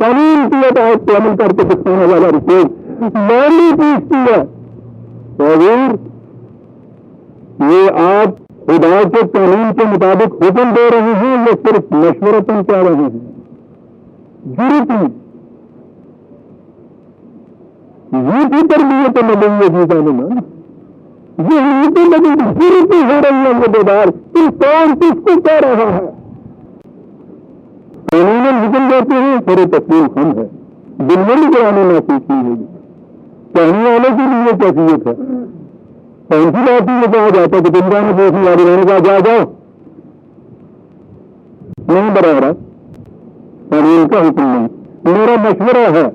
قانون کی اطاعت کو عمل کر کے دکھانے والا رسول مانی پوچھتی ہے حضور یہ آپ خدا کے قانون کے مطابق حکم دے رہے ہیں یا صرف مشورتاً کہہ رہے ہیں؟ ضرورت یہ بھی تربیت نبوی جی کا نام یہ تو نبی ضرورت ہو رہی ہے مددار تم کون کس کو کہہ رہا ہے؟ قانون حکم دیتے ہیں پھر تسلیم ہم ہے دل میں بھی قرآن محسوس نہیں ہوگی کہنے والے کے لیے کیفیت ہے کون سی بات یہ کہا جاتا ہے کہ تم جانے پوچھنے والے رہنے کا جا جاؤ نہیں برابر قانون کا حکم نہیں میرا مشورہ ہے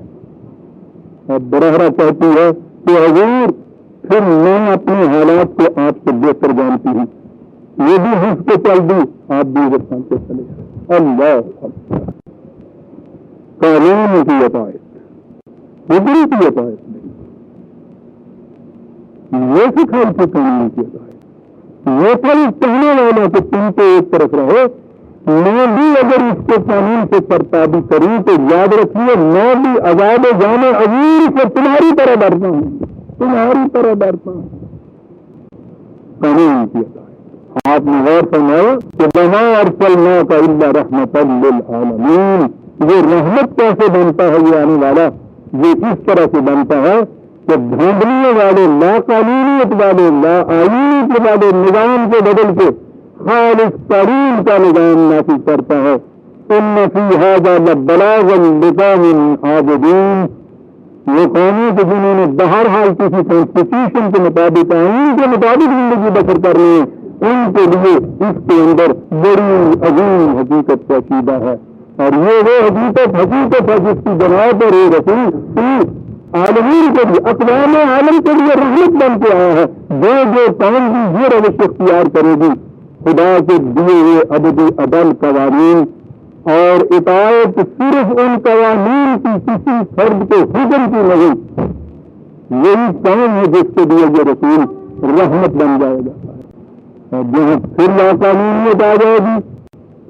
اب برہرہ کہتی ہے کہ حضور پھر میں اپنے حالات کو آپ سے بہتر جانتی ہوں یہ بھی ہنس کے چل دوں آپ بھی ادھر سامنے چلے اللہ قانون کی اطاعت حکم کی اطاعت نہیں یہ سکھائی تھی قانون کی اطاعت یہ پھر کہنے والا کہ تم تو ایک طرف رہو میں بھی اگر اس کے قانون سے پرتابی کروں تو یاد رکھیے میں بھی عذاب جان عظیم سے تمہاری طرح ڈرتا ہوں تمہاری طرح ڈرتا ہوں قانون کی اطاعت آپ نے غور فرمایا کہ وما ارسلناک الا رحمۃ للعالمین یہ رحمت کیسے بنتا ہے یہ آنے والا یہ اس طرح سے بنتا ہے کہ دھاندلیوں والے لا قانونیت والے لا آئینیت والے نظام کے بدل کے خالص ترین کا نظام نافذ کرتا ہے ان فی ھذا لبلاغا لقوم عابدین وہ قوموں کے جنہوں نے بہرحال کسی کانسٹیٹیوشن کے مطابق آئین کے مطابق زندگی بسر کرنی ہے ان کے لیے اس کے اندر بڑی عظیم حقیقت کا عقیدہ ہے اور یہ وہ حقیقت ہے جس کی بنا پر یہ رسول عالمین کے لیے اقوام عالم کے لیے رحمت بن کے آیا ہے جو قوم بھی یہ روش اختیار کرے گی خدا کے دیے ہوئے ابدی عدل قوانین اور اطاعت صرف ان قوانین کی کسی فرد کے حکم کی نہیں یہی قوم ہے جس کے لیے یہ رسول رحمت بن جائے گا اور جہاں پھر لاقانونیت آ جائے گی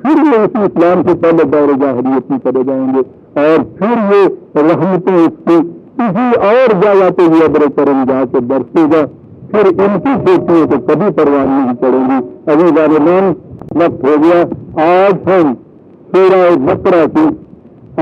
پھر یہ اسی اسلام سے پہلے دور جاہلیت میں چلے جائیں گے اور پھر یہ رحمتیں اس کی کسی اور جگہ پہ یہ ابر کرم جا کے برسے گا پھر ان کی کھیتیوں کو کبھی پرواہ نہیں پڑے گی ابھی ظالمان وقت ہو گیا آج ہم سورہ بقرہ کی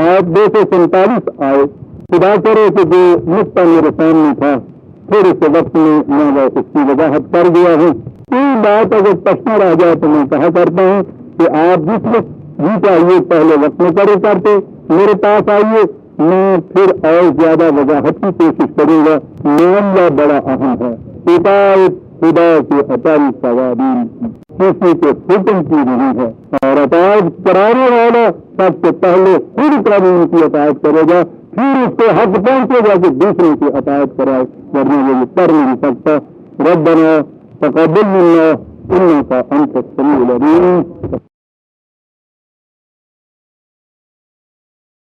آیت 247 آئے خدا کرے کہ جو نقطہ میرے سامنے تھا تھوڑے سے وقت میں اس کی وضاحت کر دیا ہوں کوئی بات اگر پشنا رہ جائے تو میں کہا کرتا ہوں کہ آپ جس وقت جی چاہیے پہلے وقت میں کرتے میرے پاس آئیے میں پھر اور زیادہ وضاحت کی کوشش کروں گا معاملہ بڑا اہم ہے اطاعت خدا کے عطائی قوانین کسی کے حکم کی نہیں ہے اور اطاعت کرانے والا سب سے پہلے خود قانون کی اطاعت کرے گا پھر اس کو حق پہنچے گا کہ دوسرے کی اطاعت کرائے ورنہ وہ کر نہیں سکتا ربنا تقبل منا انك انت السميع العليم